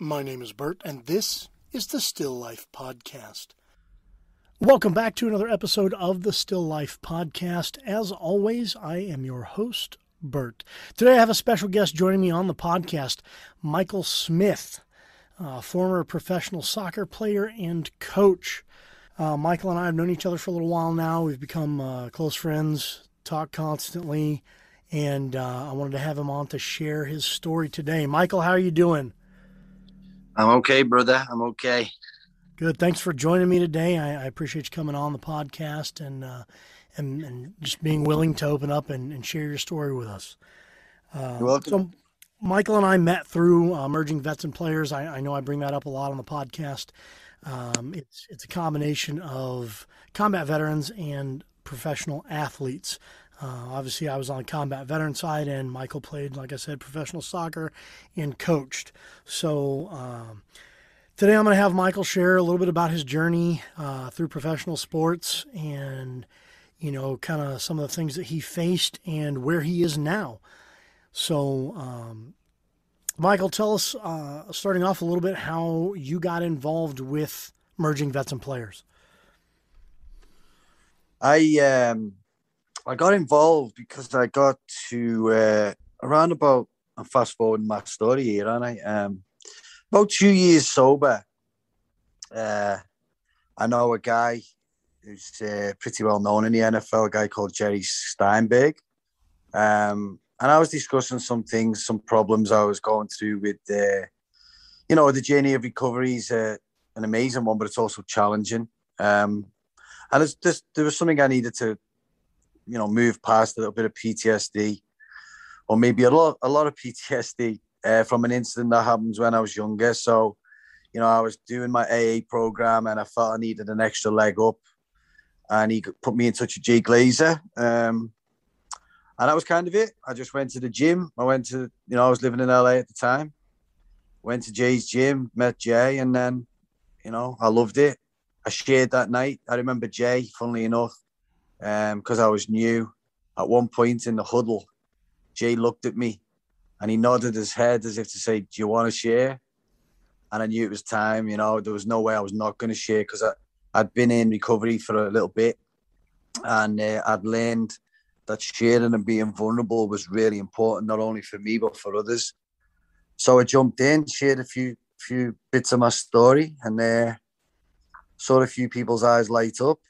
My name is Bert, and this is the Still Life Podcast. Welcome back to another episode of the Still Life Podcast. As always, I am your host, Bert. Today I have a special guest joining me on the podcast, Michael Smith, former professional soccer player and coach. Michael and I have known each other for a little while now. We've become close friends, talk constantly, and I wanted to have him on to share his story today. Michael, how are you doing? I'm okay, brother. I'm okay. Good. Thanks for joining me today. I appreciate you coming on the podcast and just being willing to open up and share your story with us. You're welcome. So Michael and I met through Emerging Vets and Players. I know I bring that up a lot on the podcast. It's a combination of combat veterans and professional athletes. Obviously, I was on the combat veteran side, and Michael played, like I said, professional soccer and coached. So today I'm going to have Michael share a little bit about his journey through professional sports and, you know, kind of some of the things that he faced and where he is now. So, Michael, tell us, starting off a little bit, how you got involved with Emerging Vets and Players. I got involved because I got to around about, I'm fast forwarding my story here, aren't I? About 2 years sober. I know a guy who's pretty well known in the NFL, a guy called Jerry Steinberg. And I was discussing some things, some problems I was going through with, the journey of recovery is an amazing one, but it's also challenging. And there was something I needed to, move past, a little bit of PTSD, or maybe a lot of PTSD from an incident that happened when I was younger. So, I was doing my AA program and I felt I needed an extra leg up, and he put me in touch with Jay Glazer. And that was kind of it. I just went to the gym. I was living in LA at the time. Went to Jay's gym, met Jay, and then, I loved it. I shared that night. I remember Jay, funnily enough, because I was new. At one point in the huddle, Jay looked at me and he nodded his head as if to say, "Do you want to share?" And I knew it was time. There was no way I was not going to share, because I'd been in recovery for a little bit, and I'd learned that sharing and being vulnerable was really important, not only for me, but for others. So I jumped in, shared a few bits of my story, and saw a few people's eyes light up.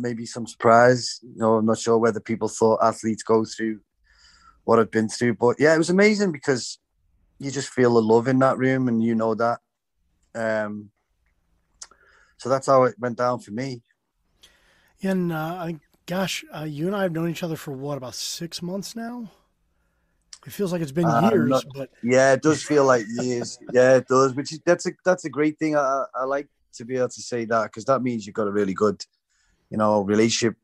Maybe some surprise. I'm not sure whether people thought athletes go through what I've been through. But yeah, it was amazing because you just feel the love in that room, and that. So that's how it went down for me. And you and I have known each other for what, about 6 months now? It feels like it's been years, but yeah, it does feel like years. Yeah, it does. That's a great thing. I like to be able to say that, because that means you've got a really good, relationship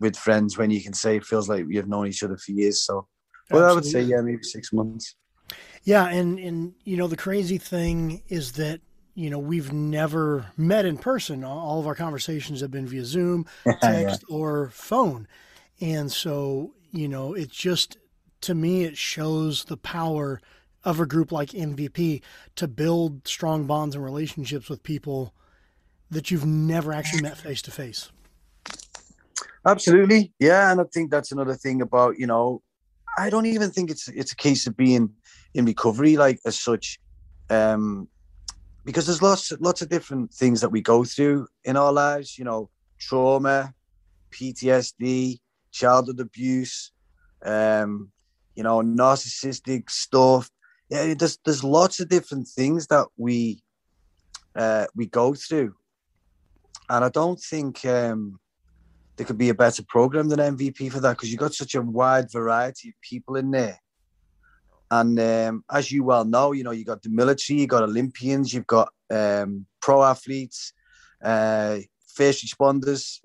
with friends when you can say it feels like you've known each other for years. So, well, I would say, yeah, maybe 6 months. Yeah. And the crazy thing is that, we've never met in person. All of our conversations have been via Zoom, text, or phone. And so, it's just, to me, it shows the power of a group like MVP to build strong bonds and relationships with people that you've never actually met face to face. Absolutely. Yeah. And I think that's another thing about, I don't even think it's a case of being in recovery, like, as such, because there's lots of different things that we go through in our lives, trauma, PTSD, childhood abuse, narcissistic stuff. Yeah, there's lots of different things that we go through. And I don't think there could be a better program than MVP for that, because you've got such a wide variety of people in there. And as you well know, you got the military, you got Olympians, you've got pro athletes, first responders,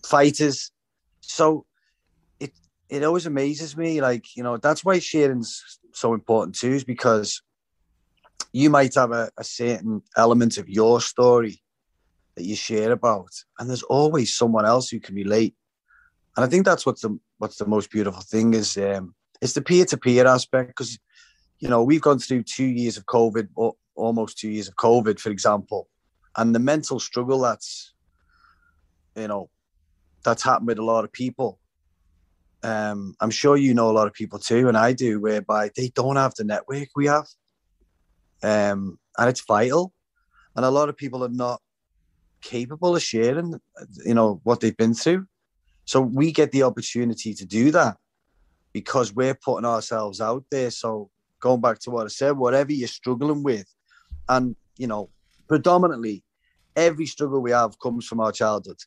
fighters. So it always amazes me, like, that's why sharing's so important too, is because you might have a certain element of your story that you share about, and there's always someone else who can relate. And I think that's what's the most beautiful thing is it's the peer-to-peer aspect, because, we've gone through 2 years of COVID, or almost 2 years of COVID, for example, and the mental struggle that's happened with a lot of people. I'm sure you know a lot of people too, and I do, whereby they don't have the network we have. And it's vital. And a lot of people are not capable of sharing, what they've been through. So we get the opportunity to do that because we're putting ourselves out there. So going back to what I said, whatever you're struggling with, and, predominantly every struggle we have comes from our childhood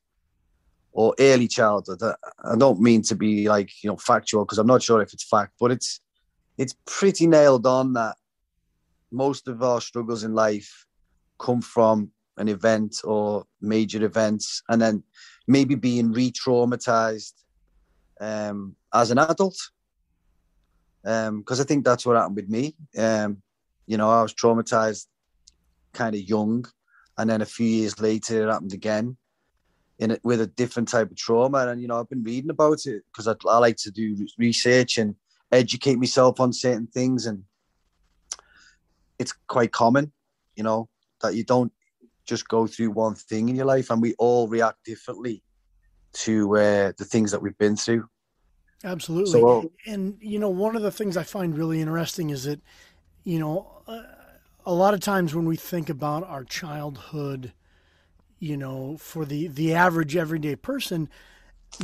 or early childhood. I don't mean to be factual, because I'm not sure if it's fact, but it's pretty nailed on that most of our struggles in life come from an event or major events, and then maybe being re-traumatized as an adult. Because I think that's what happened with me. I was traumatized kind of young, and then a few years later it happened again with a different type of trauma. And, I've been reading about it because I like to do research and educate myself on certain things. And it's quite common, that you don't just go through one thing in your life, and we all react differently to the things that we've been through. Absolutely. So, and, one of the things I find really interesting is that, a lot of times when we think about our childhood, for the average everyday person,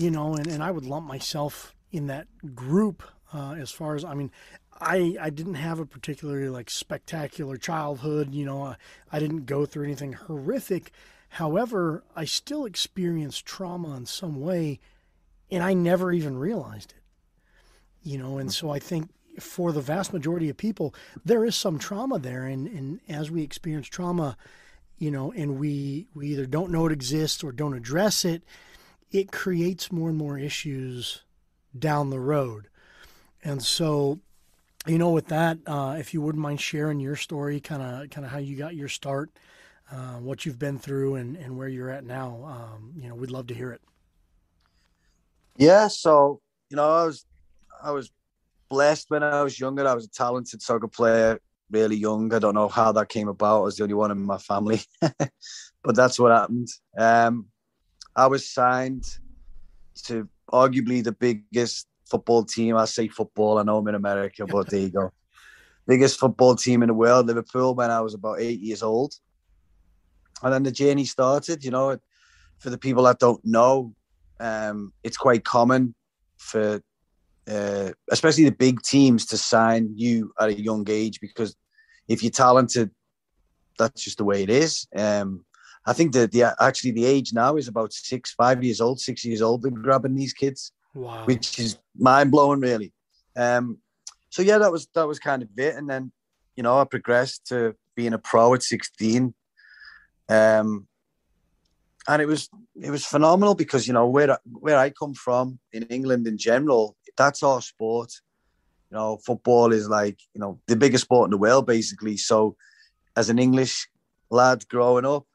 and I would lump myself in that group as far as, I didn't have a particularly spectacular childhood. I didn't go through anything horrific. However, I still experienced trauma in some way, and I never even realized it. And so I think for the vast majority of people, there is some trauma there. And as we experience trauma, and we either don't know it exists or don't address it, it creates more and more issues down the road. And so, with that, if you wouldn't mind sharing your story, kind of how you got your start, what you've been through, and where you're at now, we'd love to hear it. Yeah. So, I was blessed when I was younger. I was a talented soccer player, really young. I don't know how that came about. I was the only one in my family, but that's what happened. I was signed to arguably the biggest football team. I say football, I know I'm in America, but there you go. Biggest football team in the world, Liverpool, when I was about 8 years old. And then the journey started. For the people that don't know, it's quite common for especially the big teams to sign you at a young age, because if you're talented, that's just the way it is. I think that the age now is about 6 years old. They're grabbing these kids. Wow. Which is mind blowing, really. So yeah, that was kind of it. And then, I progressed to being a pro at 16. And it was phenomenal because, where I come from in England in general, that's our sport. Football is the biggest sport in the world, basically. So as an English lad growing up,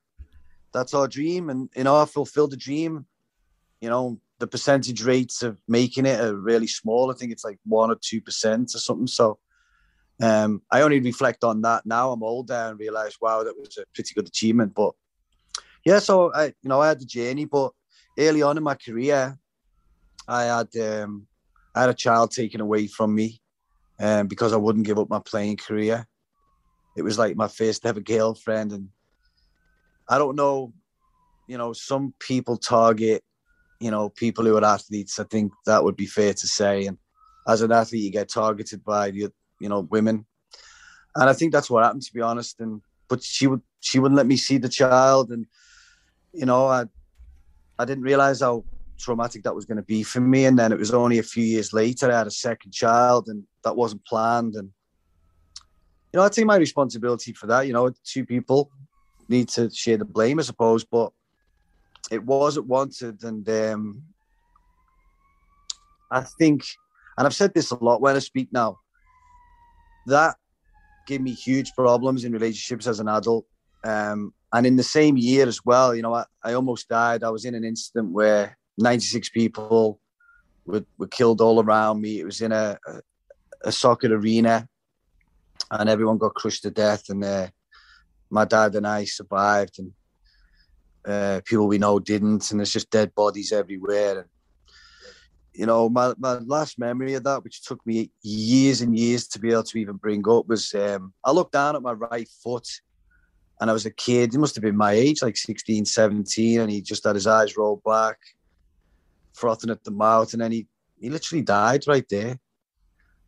that's our dream. And, I fulfilled the dream. The percentage rates of making it are really small. I think it's 1 or 2% or something. So I only reflect on that now. I'm older and realize, wow, that was a pretty good achievement. But yeah, so I had the journey, but early on in my career, I had a child taken away from me because I wouldn't give up my playing career. It was my first ever girlfriend. And I don't know, some people target, people who are athletes. I think that would be fair to say. And as an athlete, you get targeted by women. And I think that's what happened, to be honest. But she wouldn't let me see the child. And, I didn't realize how traumatic that was going to be for me. And then it was only a few years later, I had a second child, and that wasn't planned. And, I take my responsibility for that. 2 people need to share the blame, I suppose, but it wasn't wanted. And I think, and I've said this a lot when I speak now, that gave me huge problems in relationships as an adult. And in the same year as well, I almost died. I was in an incident where 96 people were killed all around me. It was in a a soccer arena, and everyone got crushed to death. And my dad and I survived, and people we know didn't. And there's just dead bodies everywhere. And my last memory of that, which took me years and years to be able to even bring up, was I looked down at my right foot, and I was a kid. He must have been my age, like 16, 17, and he just had his eyes rolled back, frothing at the mouth, and then he literally died right there.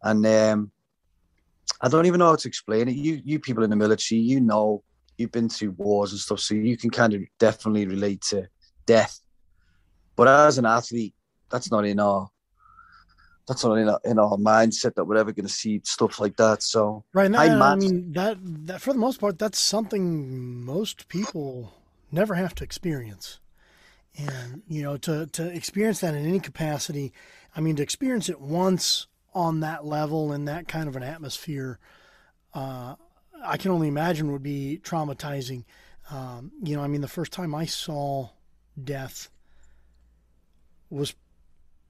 And I don't even know how to explain it. You people in the military, you've been through wars and stuff, so you can kind of definitely relate to death. But as an athlete, that's not in our mindset that we're ever going to see stuff like that. So right now, I mean that for the most part, that's something most people never have to experience. And to experience that in any capacity, I mean, to experience it once on that level in that kind of an atmosphere, I can only imagine would be traumatizing. I mean, the first time I saw death was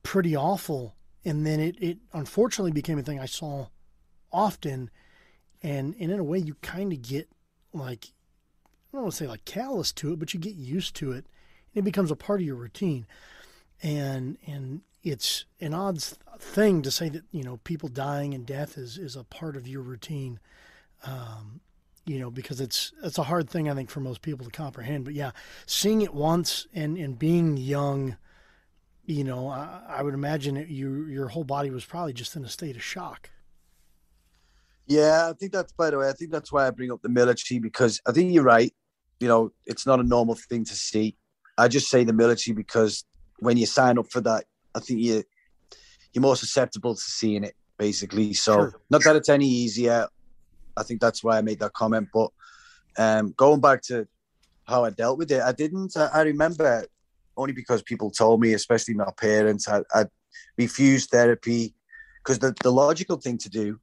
pretty awful, and then it unfortunately became a thing I saw often, and in a way you kind of get like, I don't want to say like callous to it, but you get used to it, and it becomes a part of your routine. And it's an odd thing to say that people dying and death is a part of your routine, because it's a hard thing I think for most people to comprehend. But yeah, seeing it once and being young, I would imagine that your whole body was probably just in a state of shock. Yeah, I think that's, by the way, I think that's why I bring up the military, because I think you're right. It's not a normal thing to see. I just say the military because when you sign up for that, I think you're more susceptible to seeing it, basically. So sure. Not that it's any easier. I think that's why I made that comment. But going back to how I dealt with it, I remember, only because people told me, especially my parents, I refused therapy, because the logical thing to do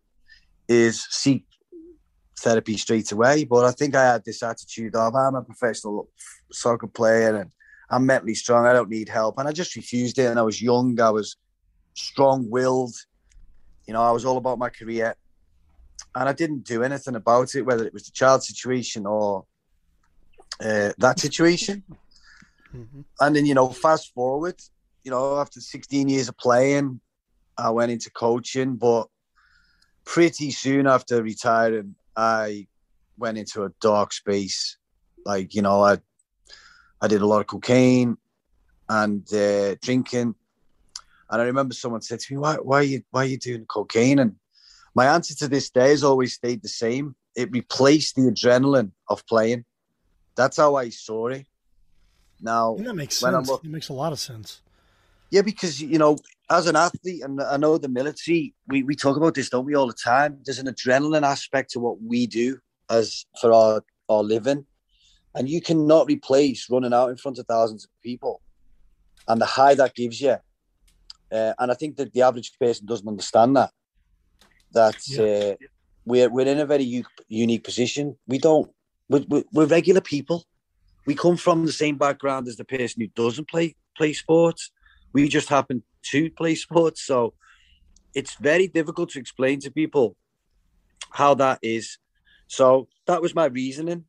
is seek therapy straight away. But I think I had this attitude of, I'm a professional soccer player and I'm mentally strong, I don't need help. And I just refused it. And I was young, I was strong-willed, I was all about my career. And I didn't do anything about it, whether it was the child situation or that situation. Mm-hmm. And then, fast forward, after 16 years of playing, I went into coaching. But pretty soon after retiring, I went into a dark space. Like, I did a lot of cocaine and drinking. And I remember someone said to me, why are you doing cocaine? And my answer to this day has always stayed the same. It replaced the adrenaline of playing. That's how I saw it. Now, that makes sense. It makes a lot of sense. Yeah, because, as an athlete, and I know the military, we talk about this, don't we, all the time? There's an adrenaline aspect to what we do as for our living. And you cannot replace running out in front of thousands of people and the high that gives you. And I think that the average person doesn't understand that. We're in a very unique position. We're regular people. We come from the same background as the person who doesn't play sports. We just happen to play sports. So it's very difficult to explain to people how that is. So that was my reasoning.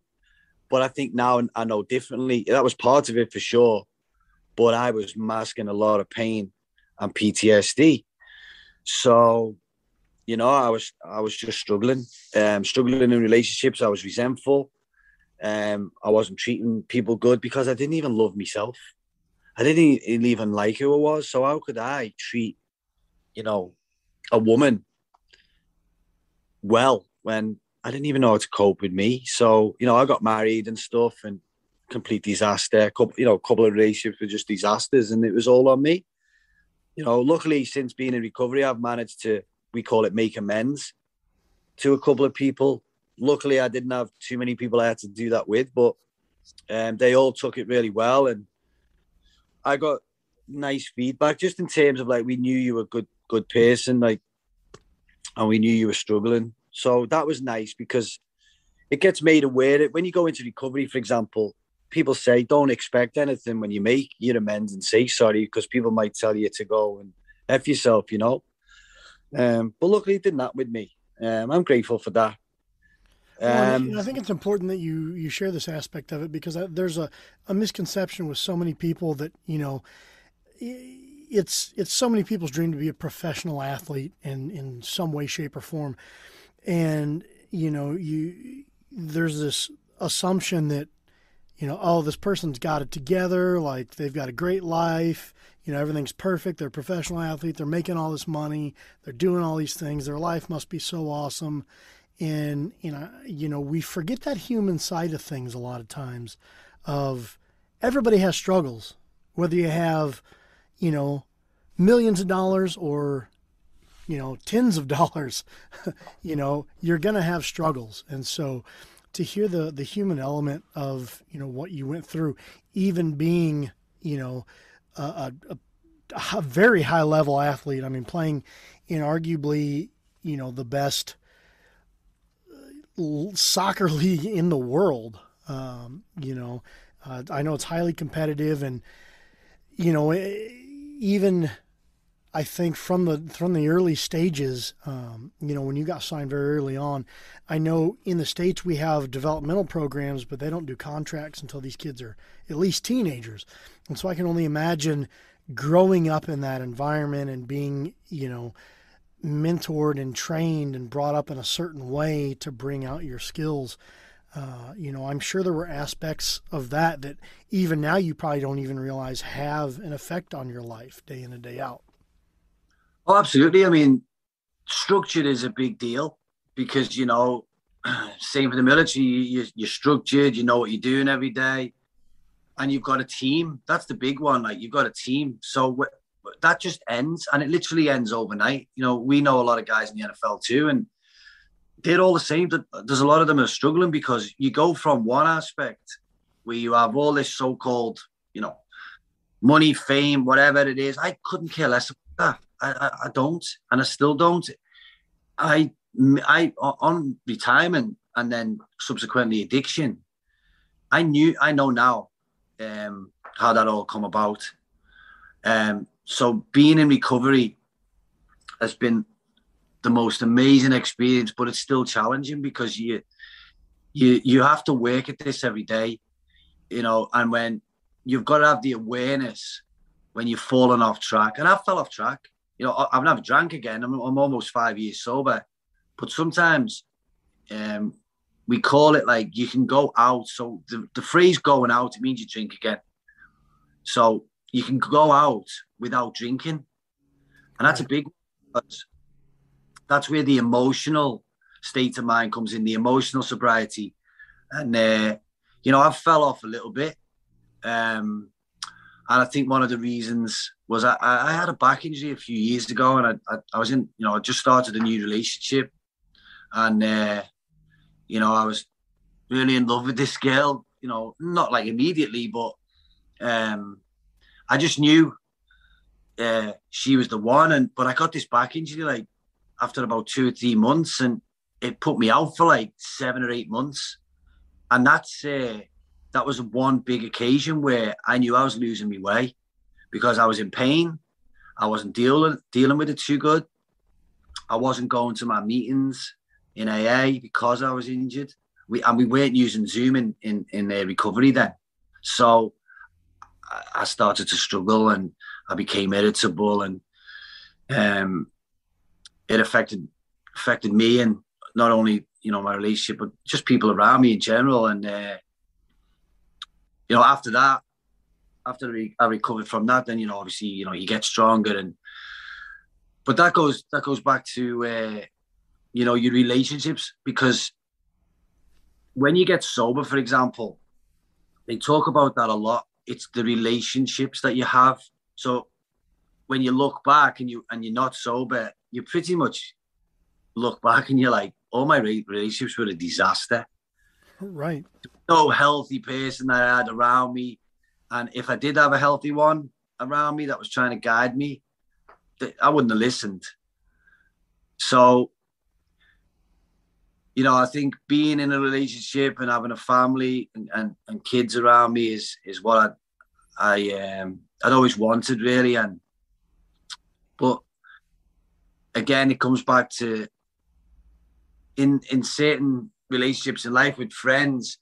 But I think now I know differently. That was part of it for sure. But I was masking a lot of pain and PTSD. So, I was just struggling in relationships. I was resentful. I wasn't treating people good because I didn't even love myself. I didn't even like who I was. So how could I treat, a woman well when I didn't even know how to cope with me? So, I got married and stuff, and complete disaster. A couple of relationships were just disasters, and it was all on me. Luckily, since being in recovery, I've managed to, we call it, make amends to a couple of people. Luckily, I didn't have too many people I had to do that with, but they all took it really well. And I got nice feedback, just in terms of, like, we knew you were a good person, like, and we knew you were struggling. So that was nice, because it gets made aware that when you go into recovery, for example, people say, don't expect anything when you make your amends and say sorry, because people might tell you to go and F yourself, But luckily, it didn't happen with me. I'm grateful for that. Well, Um, and I think it's important that you share this aspect of it because there's a misconception with so many people that it's so many people's dream to be a professional athlete in some way, shape, or form, and there's this assumption that oh, this person's got it together, like they've got a great life, everything's perfect, they're a professional athlete, they're making all this money, they're doing all these things, their life must be so awesome. And we forget that human side of things a lot of times. Of everybody has struggles, whether you have millions of dollars or tens of dollars. You're gonna have struggles, and so to hear the human element of what you went through, even being a very high level athlete. I mean, playing in arguably the best soccer league in the world. I know it's highly competitive, and even I think from the early stages, when you got signed very early on, I know in the States we have developmental programs, but they don't do contracts until these kids are at least teenagers, and so I can only imagine growing up in that environment and being mentored and trained and brought up in a certain way to bring out your skills. I'm sure there were aspects of that even now you probably don't even realize have an effect on your life day in and day out. oh, absolutely. I mean, structure is a big deal because, same for the military, you're structured, you know what you're doing every day, and you've got a team. That's the big one. Like, you've got a team. So that just ends, and it literally ends overnight. We know a lot of guys in the NFL too, and they're all the same. There's a lot of them are struggling because you go from one aspect where you have all this so-called, money, fame, whatever it is. I couldn't care less about that. I don't, and I still don't. I on retirement and then subsequently addiction. I know now how that all come about. So being in recovery has been the most amazing experience, but it's still challenging because you have to work at this every day, and when you've got to have the awareness when you've fallen off track. And I fell off track. I've never drank again. I'm almost 5 years sober, but sometimes we call it like you can go out. So the phrase going out, it means you drink again. So you can go out without drinking. And that's a big one. That's where the emotional state of mind comes in, the emotional sobriety. And, I fell off a little bit. And I think one of the reasons was I had a back injury a few years ago, and I was in, I just started a new relationship. And, I was really in love with this girl, not like immediately, but I just knew she was the one. But I got this back injury like after about 2 or 3 months, and it put me out for like 7 or 8 months. And that was one big occasion where I knew I was losing my way because I was in pain. I wasn't dealing with it too good. I wasn't going to my meetings in AA because I was injured. We weren't using Zoom in their recovery then. So I started to struggle, and I became irritable, and it affected me, and not only my relationship, but just people around me in general. And after that, after I recovered from that, then obviously you get stronger, but that goes back to your relationships, because when you get sober, for example, they talk about that a lot. It's the relationships that you have. So when you look back and you're not sober, you pretty much look back and you're like, all my relationships were a disaster. Right. No healthy person that I had around me. And if I did have a healthy one around me that was trying to guide me, I wouldn't have listened. So, I think being in a relationship and having a family and kids around me is what I'd always wanted, really. But again, it comes back to in certain relationships in life with friends,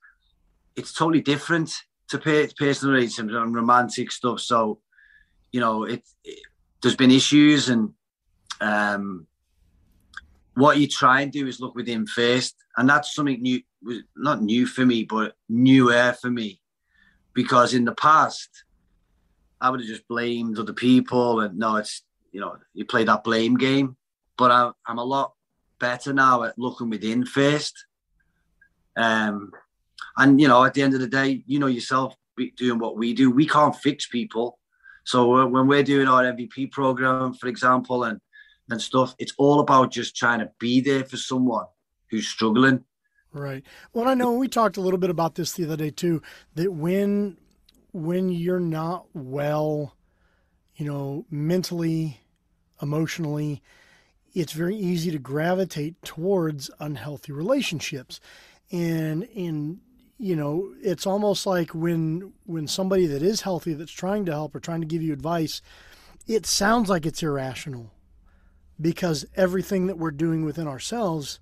it's totally different to personal relationships and romantic stuff. So, you know, there's been issues, and what you try and do is look within first. And that's something new, not new for me, but newer for me. Because in the past, I would have just blamed other people. And no, it's, you know, you play that blame game. But I'm a lot better now at looking within first. And, you know, at the end of the day, you know yourself, doing what we do, we can't fix people. So when we're doing our MVP program, for example, and stuff, it's all about just trying to be there for someone who's struggling. Right. Well, I know we talked a little bit about this the other day too, that when you're not well, you know, mentally, emotionally, it's very easy to gravitate towards unhealthy relationships. And you know, it's almost like when somebody that is healthy, that's trying to help or trying to give you advice, it sounds like it's irrational because everything that we're doing within ourselves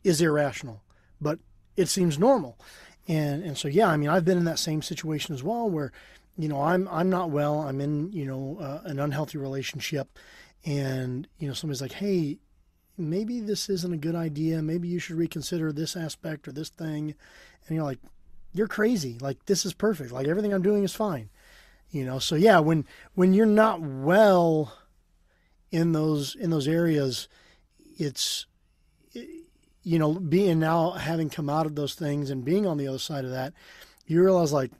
is irrational, but it seems normal. And so, yeah, I mean, I've been in that same situation as well, where, you know, I'm not well, I'm in, you know, an unhealthy relationship, and, you know, somebody's like, hey, maybe this isn't a good idea. Maybe you should reconsider this aspect or this thing. And you're like, you're crazy. Like, this is perfect. Like, everything I'm doing is fine. You know? So yeah, when you're not well in those areas, it's, you know, being now, having come out of those things and being on the other side of that, you realize it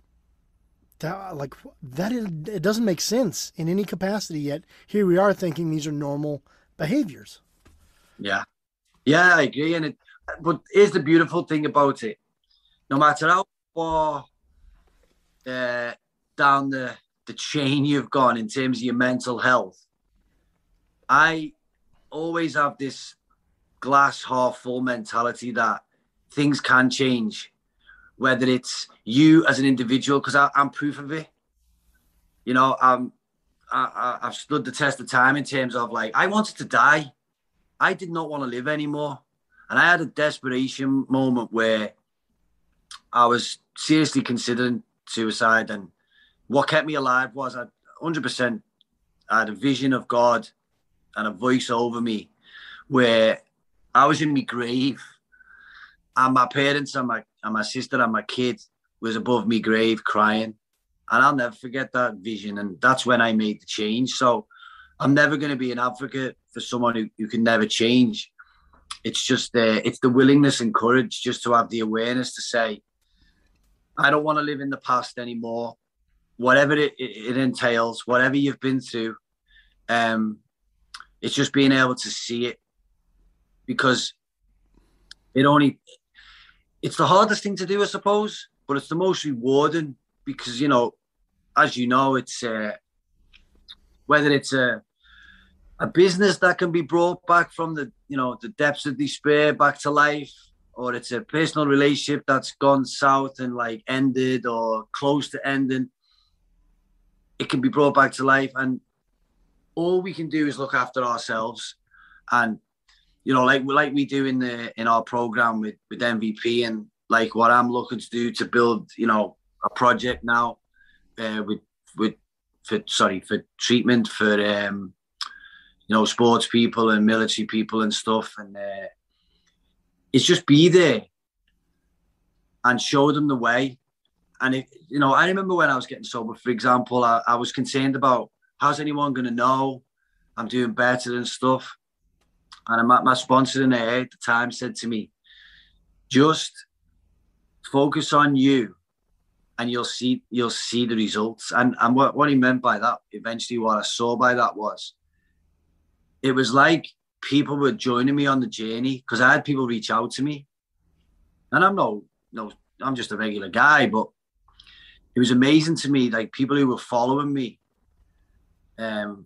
doesn't make sense in any capacity, yet here we are thinking these are normal behaviors. Yeah, I agree. But here's the beautiful thing about it: no matter how far down the chain you've gone in terms of your mental health, I always have this glass half full mentality that things can change, whether it's you as an individual, because I'm proof of it. You know, I've stood the test of time in terms of, like, I wanted to die. I did not want to live anymore. And I had a desperation moment where I was seriously considering suicide. And what kept me alive was 100%, I had a vision of God and a voice over me where I was in my grave, and my parents and my sister and my kid was above me grave crying. And I'll never forget that vision. And that's when I made the change. So I'm never going to be an advocate for someone who can never change. It's just it's the willingness and courage just to have the awareness to say, I don't want to live in the past anymore. Whatever it entails, whatever you've been through, it's just being able to see it, because it's the hardest thing to do, I suppose, but it's the most rewarding, because, you know, as you know, it's whether it's a business that can be brought back from the depths of despair back to life, or it's a personal relationship that's gone south and like ended or close to ending, it can be brought back to life. And all we can do is look after ourselves. And, you know, like we do in our program with MVP, and like what I'm looking to do to build, you know, a project now for treatment for you know, sports people and military people and stuff. And it's just be there and show them the way. And you know, I remember when I was getting sober, for example, I was concerned about, how's anyone going to know I'm doing better and stuff. And my sponsor in there at the time said to me, just focus on you and you'll see the results. And what he meant by that, eventually what I saw by that was, it was like people were joining me on the journey, because I had people reach out to me. And I'm just a regular guy, but it was amazing to me, like people who were following me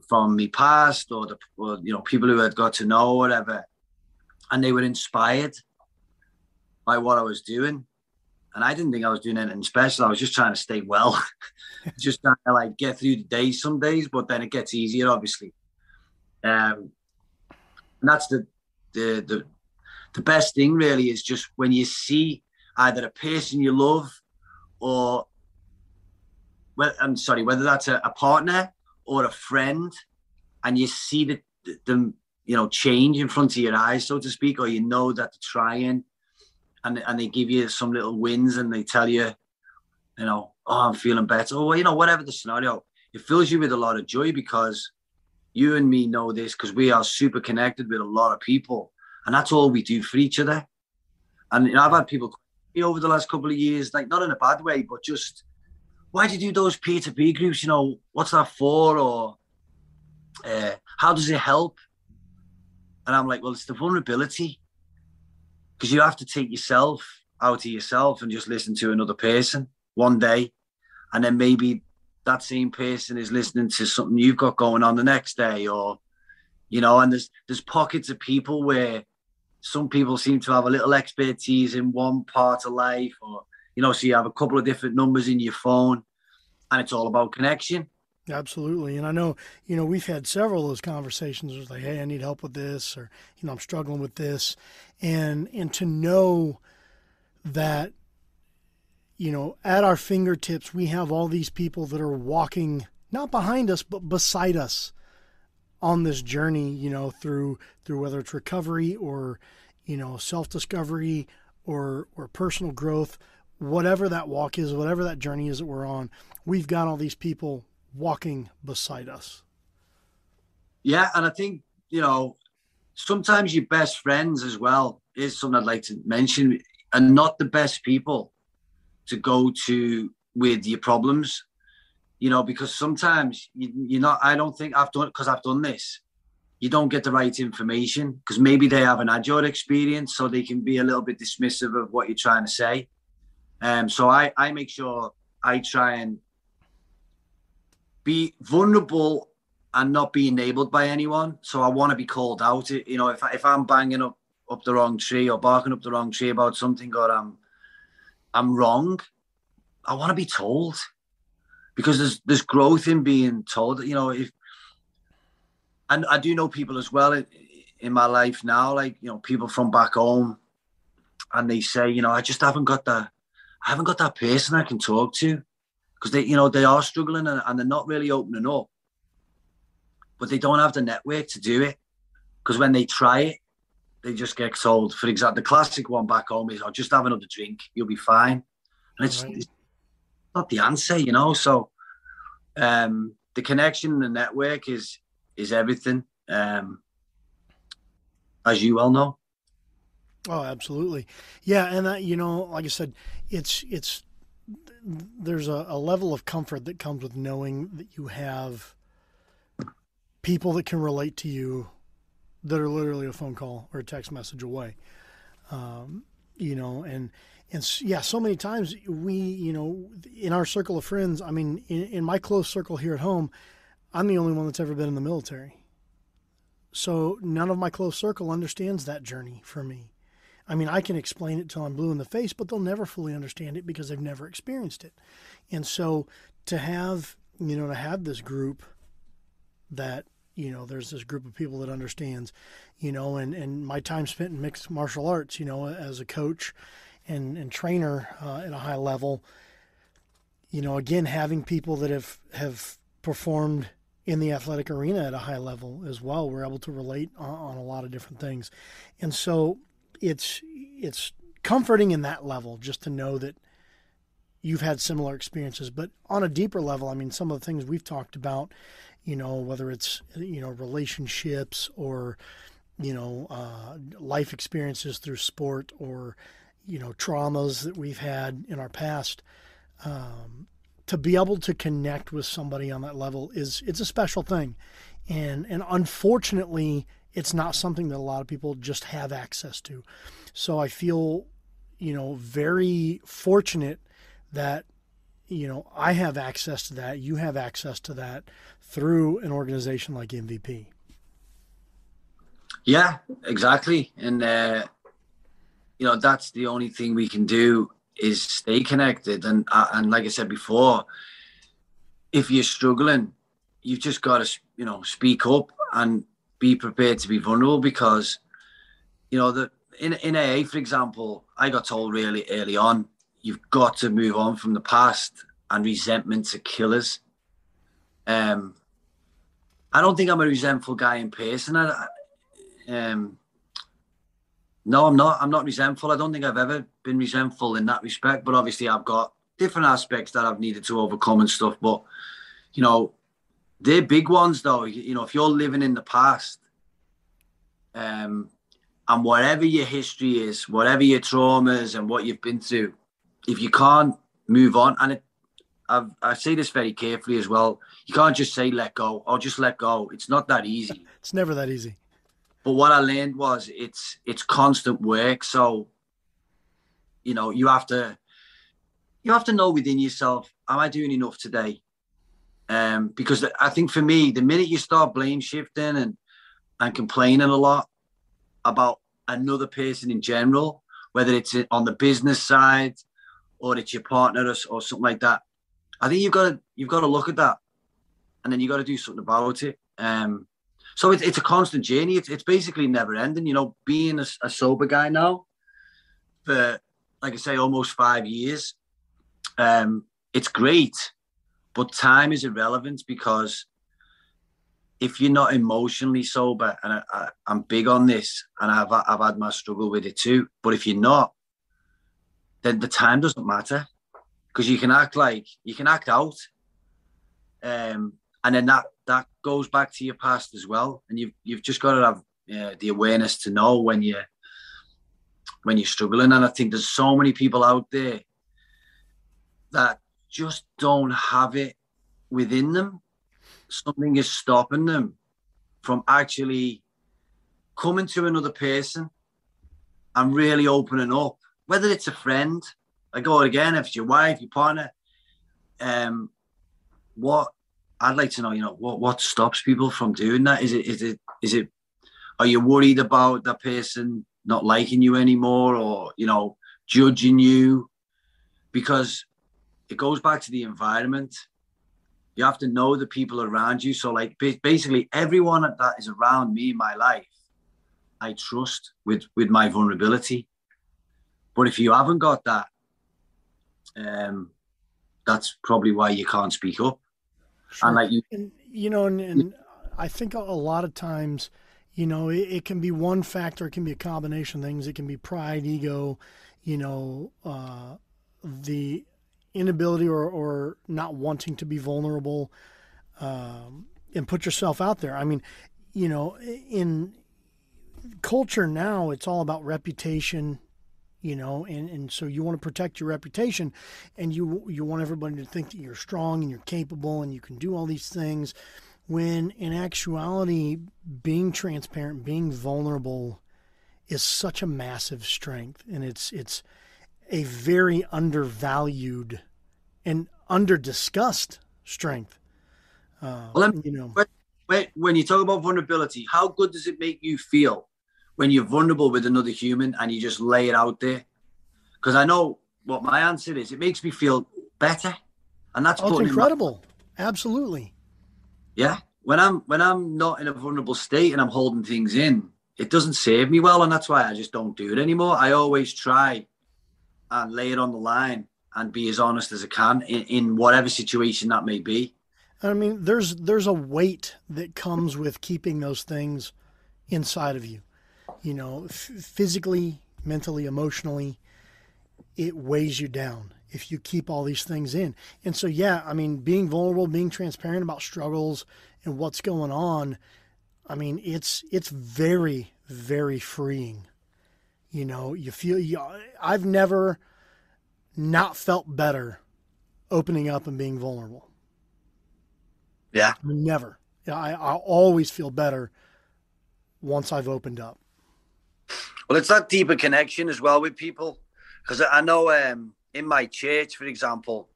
from me past, or you know, people who had got to know or whatever, and they were inspired by what I was doing. And I didn't think I was doing anything special. I was just trying to stay well, just trying to like get through the day some days, but then it gets easier, obviously. And that's the best thing really, is just when you see either a person you love, or, well, I'm sorry, whether that's a partner or a friend, and you see the change in front of your eyes, so to speak, or you know that they're trying, and they give you some little wins, and they tell you, oh, I'm feeling better, or whatever the scenario, it fills you with a lot of joy, because you and me know this, because we are super connected with a lot of people, and that's all we do for each other. And I've had people over the last couple of years, like, not in a bad way, but just, why do you do those peer-to-peer groups? What's that for? Or how does it help? And I'm like, well, it's the vulnerability, because you have to take yourself out of yourself and just listen to another person one day, and then maybe that same person is listening to something you've got going on the next day, or and there's pockets of people where some people seem to have a little expertise in one part of life, or so you have a couple of different numbers in your phone, and it's all about connection. Absolutely. And I know, we've had several of those conversations. It was like, hey, I need help with this, or, I'm struggling with this. And to know that, at our fingertips, we have all these people that are walking, not behind us, but beside us on this journey, through whether it's recovery or, self-discovery or personal growth, whatever that walk is, whatever that journey is that we're on, we've got all these people walking beside us. Yeah, and I think, sometimes your best friends as well is something I'd like to mention, and not the best people to go to with your problems, because sometimes I don't think I've done this, you don't get the right information, because maybe they haven't had your experience, so they can be a little bit dismissive of what you're trying to say. So I make sure I try and be vulnerable and not be enabled by anyone. So I want to be called out. If I'm banging up the wrong tree, or barking up the wrong tree about something, or I'm wrong, I want to be told, because there's growth in being told. And I do know people as well in my life now, like, people from back home, and they say, I just haven't got that person I can talk to, because they are struggling, and they're not really opening up, but they don't have the network to do it, because when they try it, they just get told. For example, the classic one back home is, just have another drink, you'll be fine. And it's not the answer, So the connection and the network is everything, as you well know. Oh, absolutely. Yeah. And that, like I said, it's there's a level of comfort that comes with knowing that you have people that can relate to you, that are literally a phone call or a text message away. And yeah, so many times we, in our circle of friends, I mean, in my close circle here at home, I'm the only one that's ever been in the military. So none of my close circle understands that journey for me. I mean, I can explain it till I'm blue in the face, but they'll never fully understand it because they've never experienced it. And so to have this group that, there's this group of people that understands, and my time spent in mixed martial arts, as a coach and trainer at a high level, again, having people that have performed in the athletic arena at a high level as well, we're able to relate on a lot of different things. And so it's comforting in that level, just to know that you've had similar experiences. But on a deeper level, I mean, some of the things we've talked about, whether it's, relationships or, life experiences through sport, or, traumas that we've had in our past, to be able to connect with somebody on that level it's a special thing. And unfortunately, it's not something that a lot of people just have access to. So I feel, very fortunate that, I have access to that. You have access to that through an organization like MVP. Yeah, exactly. And, that's the only thing we can do, is stay connected. And like I said before, if you're struggling, you've just got to, speak up. And be prepared to be vulnerable because, in AA, for example, I got told really early on, you've got to move on from the past, and resentment's a killers. I don't think I'm a resentful guy in person. No, I'm not. I'm not resentful. I don't think I've ever been resentful in that respect. But obviously, I've got different aspects that I've needed to overcome and stuff. But, they're big ones, though. If you're living in the past, and whatever your history is, whatever your traumas and what you've been through, if you can't move on, and I say this very carefully as well, you can't just say let go or just let go. It's not that easy. It's never that easy. But what I learned was it's constant work. So, you have to know within yourself, am I doing enough today? Because I think for me, the minute you start blame shifting and complaining a lot about another person in general, whether it's on the business side or it's your partner or something like that, I think you've got to look at that, and then you got to do something about it. So it's a constant journey. It's basically never ending. Being a sober guy now for, like I say, almost 5 years. It's great, but time is irrelevant because if you're not emotionally sober, and I'm big on this, and I've had my struggle with it too. But if you're not, then the time doesn't matter. Because you can act out, and then that goes back to your past as well. And you've just got to have the awareness to know when you're struggling. And I think there's so many people out there that just don't have it within them. Something is stopping them from actually coming to another person and really opening up, whether it's a friend. I go again, if it's your wife, your partner, what I'd like to know, what stops people from doing that? Is it, are you worried about that person not liking you anymore or, judging you? Because it goes back to the environment. You have to know the people around you. So like basically everyone that is around me in my life, I trust with my vulnerability. But if you haven't got that, that's probably why you can't speak up. Sure. And I think a lot of times, it can be one factor. It can be a combination of things. It can be pride, ego, the inability or not wanting to be vulnerable, and put yourself out there. I mean, in culture now, it's all about reputation. And so you want to protect your reputation, and you want everybody to think that you're strong and you're capable and you can do all these things, when in actuality, being transparent, being vulnerable is such a massive strength, and it's a very undervalued and under-discussed strength. When you talk about vulnerability, how good does it make you feel when you're vulnerable with another human and you just lay it out there? Because I know what my answer is. It makes me feel better, and that's it's incredible. Absolutely. Yeah. When I'm not in a vulnerable state and I'm holding things in, it doesn't serve me well, and that's why I just don't do it anymore. I always try and lay it on the line and be as honest as I can in whatever situation that may be. I mean, there's a weight that comes with keeping those things inside of you. Physically, mentally, emotionally, it weighs you down if you keep all these things in. And so, yeah, I mean, being vulnerable, being transparent about struggles and what's going on, I mean, it's very, very freeing. You feel, I've never not felt better opening up and being vulnerable. Yeah. Never. I always feel better once I've opened up. Well, it's that deeper connection as well with people. Because I know in my church, for example,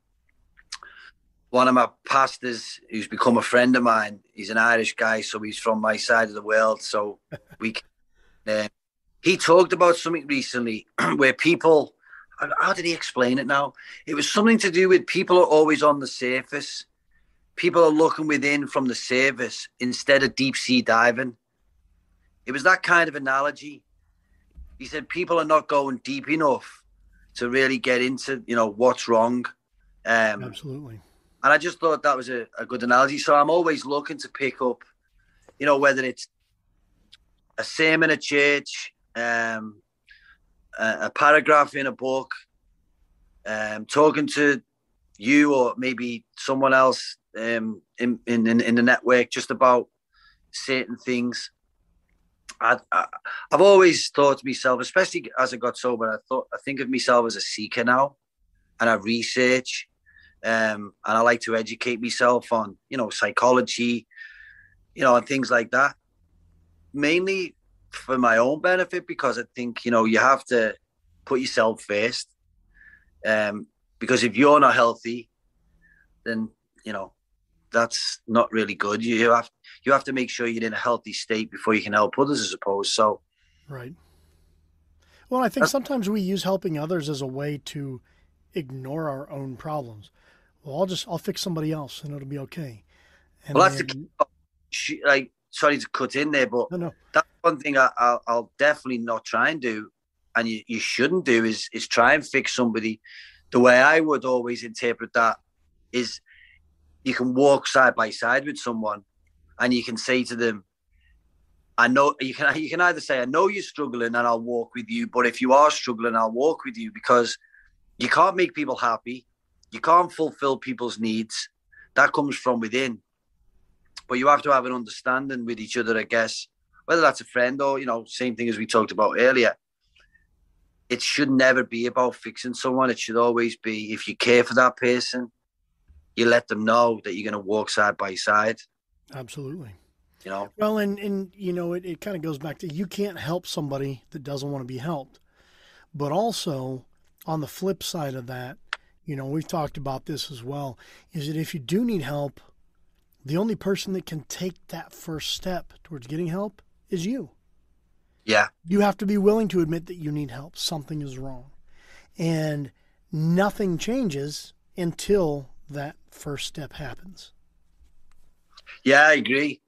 one of my pastors who's become a friend of mine, he's an Irish guy, so he's from my side of the world. So he talked about something recently where people, how did he explain it now? It was something to do with people are always on the surface. People are looking within from the surface instead of deep sea diving. it was that kind of analogy. He said people are not going deep enough to really get into, what's wrong. Absolutely. And I just thought that was a good analogy. So I'm always looking to pick up, whether it's a sermon at church, a paragraph in a book, talking to you or maybe someone else in the network just about certain things. I've always thought to myself, especially as I got sober, I think of myself as a seeker now, and I research, and I like to educate myself on, psychology, and things like that, mainly for my own benefit, because I think, you have to put yourself first, because if you're not healthy, then, that's not really good. You have to make sure you're in a healthy state before you can help others, I suppose. So, right. Well, I think sometimes we use helping others as a way to ignore our own problems. Well, I'll fix somebody else and it'll be okay. And well, that's like, sorry to cut in there, but no. That's one thing I'll definitely not try and do, and you shouldn't do is try and fix somebody. The way I would always interpret that is, you can walk side by side with someone and you can say to them, I know you can either say, I know you're struggling and I'll walk with you, but if you are struggling, I'll walk with you, because you can't make people happy. You can't fulfill people's needs. That comes from within. But you have to have an understanding with each other, I guess, whether that's a friend or, same thing as we talked about earlier. It should never be about fixing someone. It should always be, if you care for that person, you let them know that you're going to walk side by side. Absolutely. Well, and it kind of goes back to, you can't help somebody that doesn't want to be helped. But also, on the flip side of that, we've talked about this as well, is that if you do need help, the only person that can take that first step towards getting help is you. Yeah. You have to be willing to admit that you need help. Something is wrong. And nothing changes until that first step happens. Yeah, I agree.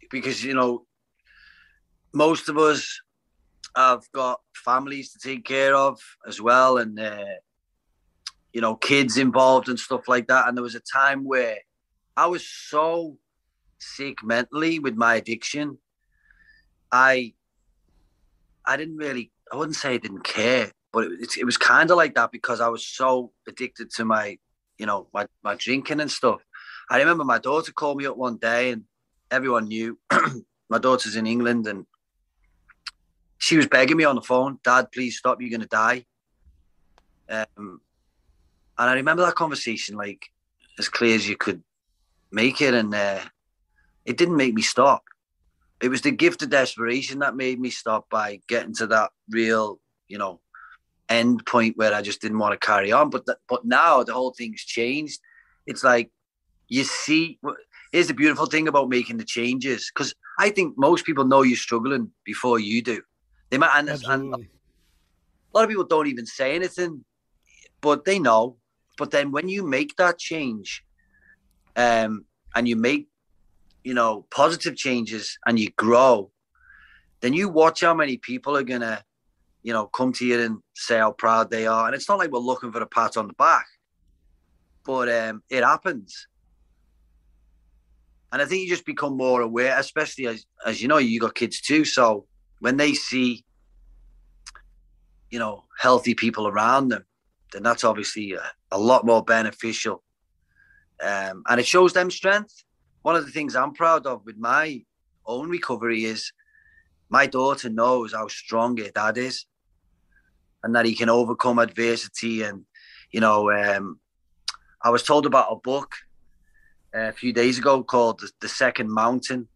Because, most of us have got families to take care of as well, and, kids involved and stuff like that. And there was a time where I was so sick mentally with my addiction. I wouldn't say I didn't care, but it was kind of like that, because I was so addicted to my drinking and stuff. I remember my daughter called me up one day, and everyone knew my daughter's in England, and she was begging me on the phone, Dad, please stop, you're going to die. And I remember that conversation like as clear as you could make it, and it didn't make me stop. It was the gift of desperation that made me stop, by getting to that real, end point where I just didn't want to carry on. But now the whole thing's changed. It's like, you see, here's the beautiful thing about making the changes, because I think most people know you're struggling before you do. They might, and a lot of people don't even say anything, but they know. But then when you make that change, and you make, positive changes, and you grow, then you watch how many people are gonna, come to you and say how proud they are. And it's not like we're looking for a pat on the back, but it happens. And I think you just become more aware, especially as you got kids too. So when they see, healthy people around them, then that's obviously a lot more beneficial. And it shows them strength. One of the things I'm proud of with my own recovery is my daughter knows how strong her dad is, and that he can overcome adversity. And, I was told about a book a few days ago called The Second Mountain.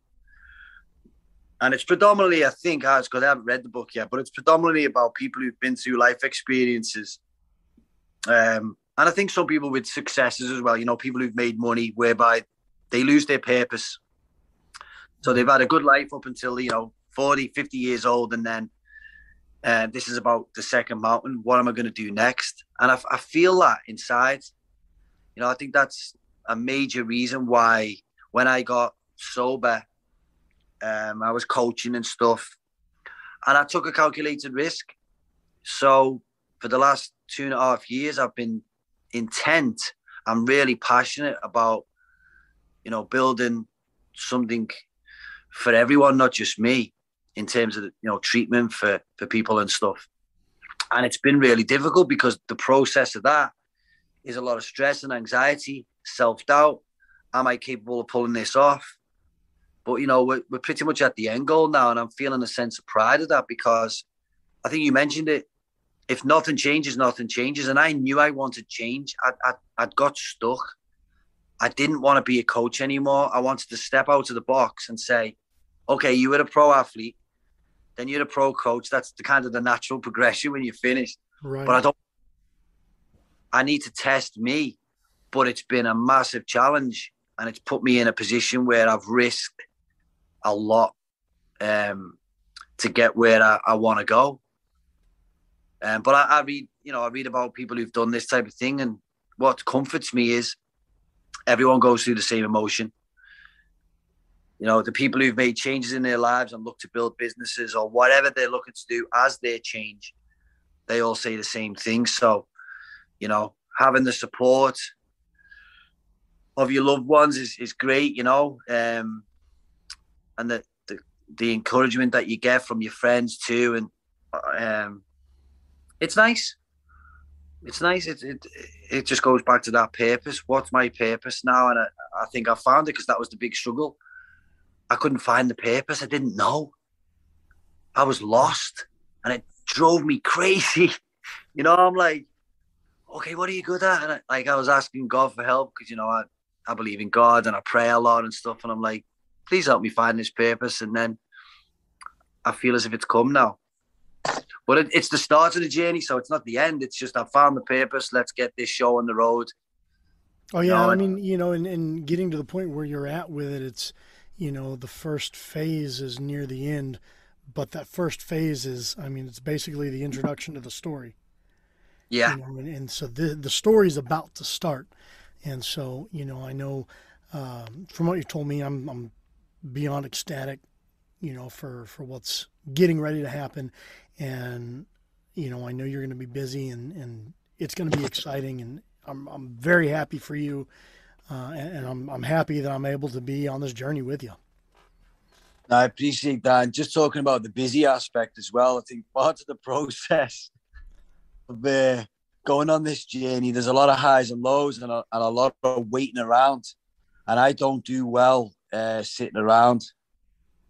And it's predominantly, I think, because I haven't read the book yet, but it's predominantly about people who've been through life experiences. And I think some people with successes as well, people who've made money whereby they lose their purpose. So they've had a good life up until, 40, 50 years old. And then this is about the second mountain. What am I going to do next? And I feel that inside. I think that's a major reason why when I got sober, I was coaching and stuff. And I took a calculated risk. So for the last 2.5 years, I've been intent. I'm really passionate about, building something for everyone, not just me, in terms of, treatment for people and stuff. And it's been really difficult because the process of that is a lot of stress and anxiety, self-doubt. Am I capable of pulling this off? But, we're pretty much at the end goal now, and I'm feeling a sense of pride of that because I think you mentioned it. If nothing changes, nothing changes. And I knew I wanted change. I'd got stuck. I didn't want to be a coach anymore. I wanted to step out of the box and say, okay, you were a pro athlete, then you're a pro coach. That's the kind of the natural progression when you're finished. Right. But I need to test me. But it's been a massive challenge, and it's put me in a position where I've risked a lot to get where I want to go. But I read about people who've done this type of thing, and what comforts me is everyone goes through the same emotion. The people who've made changes in their lives and look to build businesses or whatever they're looking to do as their change, they all say the same thing. So, having the support of your loved ones is great, and the encouragement that you get from your friends too, and it's nice. It's nice. It just goes back to that purpose. What's my purpose now? And I think I found it because that was the big struggle. I couldn't find the purpose. I didn't know. I was lost, and it drove me crazy. I'm like, okay, what are you good at? And I was asking God for help because I believe in God and I pray a lot and stuff. And I'm like, please help me find this purpose. And then I feel as if it's come now. But it's the start of the journey, so it's not the end. It's just I found the purpose. Let's get this show on the road. Oh, yeah. And getting to the point where you're at with it, it's, the first phase is near the end. But that first phase is, it's basically the introduction to the story. Yeah. And so the story's about to start. And so, I know from what you told me, I'm beyond ecstatic, for what's getting ready to happen. And, I know you're going to be busy and it's going to be exciting. And I'm very happy for you. And I'm happy that I'm able to be on this journey with you. I appreciate that. And just talking about the busy aspect as well, I think part of the process of going on this journey, there's a lot of highs and lows and a lot of waiting around. And I don't do well sitting around.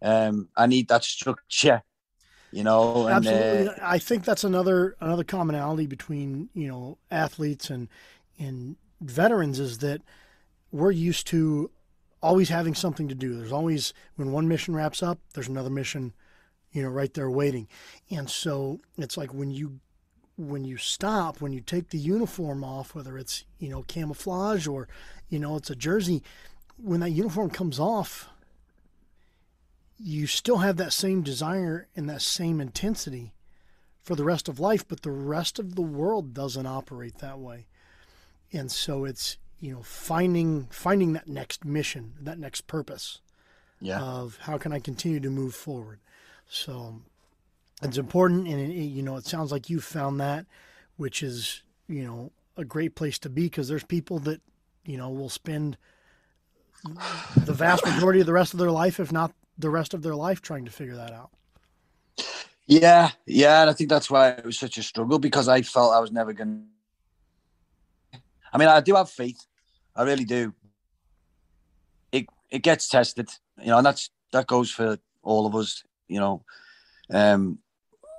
I need that structure, And, absolutely. I think that's another commonality between, athletes and veterans is that we're used to always having something to do. There's always, when one mission wraps up, there's another mission, right there waiting. And so it's like when you stop, when you take the uniform off, whether it's, camouflage or, it's a jersey, when that uniform comes off, you still have that same desire and that same intensity for the rest of life, but the rest of the world doesn't operate that way. And so it's, finding that next mission, that next purpose of how can I continue to move forward. So it's important. And, it sounds like you found that, which is, a great place to be because there's people that, will spend the vast majority of the rest of their life, if not the rest of their life, trying to figure that out. Yeah. And I think that's why it was such a struggle because I felt I was never going to. I do have faith. I really do. It gets tested, and that goes for all of us,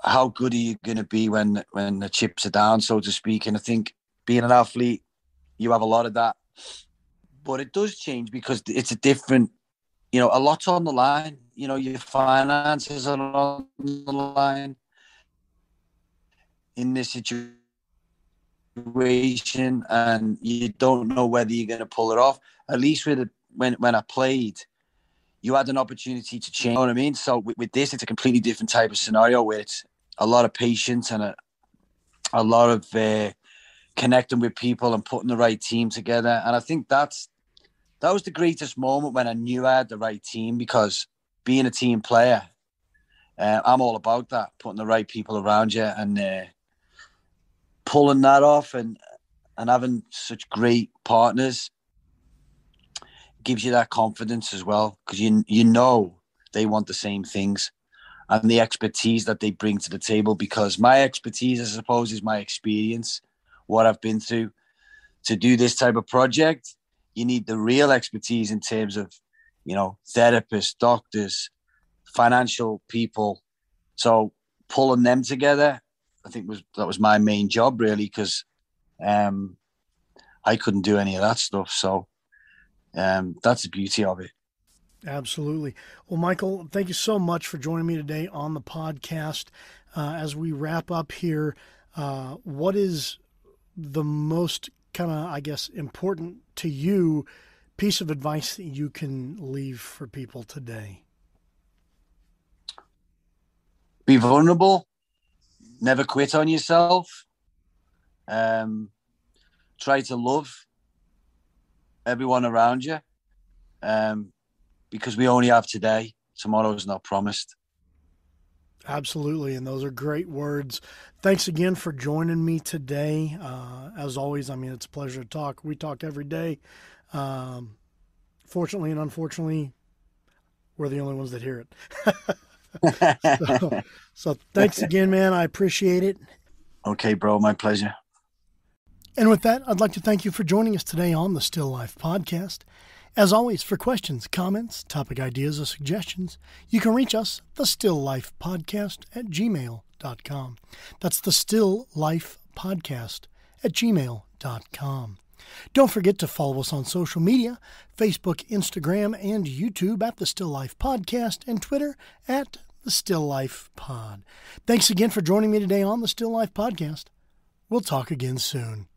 how good are you going to be when the chips are down, so to speak? And I think being an athlete, you have a lot of that. But it does change because it's a different, a lot's on the line. Your finances are on the line in this situation, and you don't know whether you're going to pull it off. At least when I played, you had an opportunity to change. You know what I mean? So with this, it's a completely different type of scenario where it's a lot of patience and a lot of connecting with people and putting the right team together. And I think that was the greatest moment when I knew I had the right team, because being a team player, I'm all about that, putting the right people around you and pulling that off, and having such great partners gives you that confidence as well, because you know they want the same things and the expertise that they bring to the table. Because my expertise, I suppose, is my experience, what I've been through. To do this type of project, you need the real expertise in terms of, therapists, doctors, financial people. So pulling them together, I think that was my main job, really, because I couldn't do any of that stuff. So that's the beauty of it. Absolutely. Well, Michael, thank you so much for joining me today on the podcast. As we wrap up here, what is the most kind of, I guess, important to you piece of advice that you can leave for people today? Be vulnerable. Never quit on yourself. Try to love everyone around you, because we only have today. Tomorrow's not promised. Absolutely, and those are great words. Thanks again for joining me today. As always, it's a pleasure to talk. We talk every day. Fortunately and unfortunately, we're the only ones that hear it. So thanks again, man. I appreciate it. Okay, bro. My pleasure. And with that, I'd like to thank you for joining us today on the Still Life podcast. As always, for questions, comments, topic ideas, or suggestions, you can reach us, thestilllifepodcast@gmail.com. That's thestilllifepodcast@gmail.com. Don't forget to follow us on social media, Facebook, Instagram, and YouTube at The Still Life Podcast, and Twitter at The Still Life Pod. Thanks again for joining me today on The Still Life Podcast. We'll talk again soon.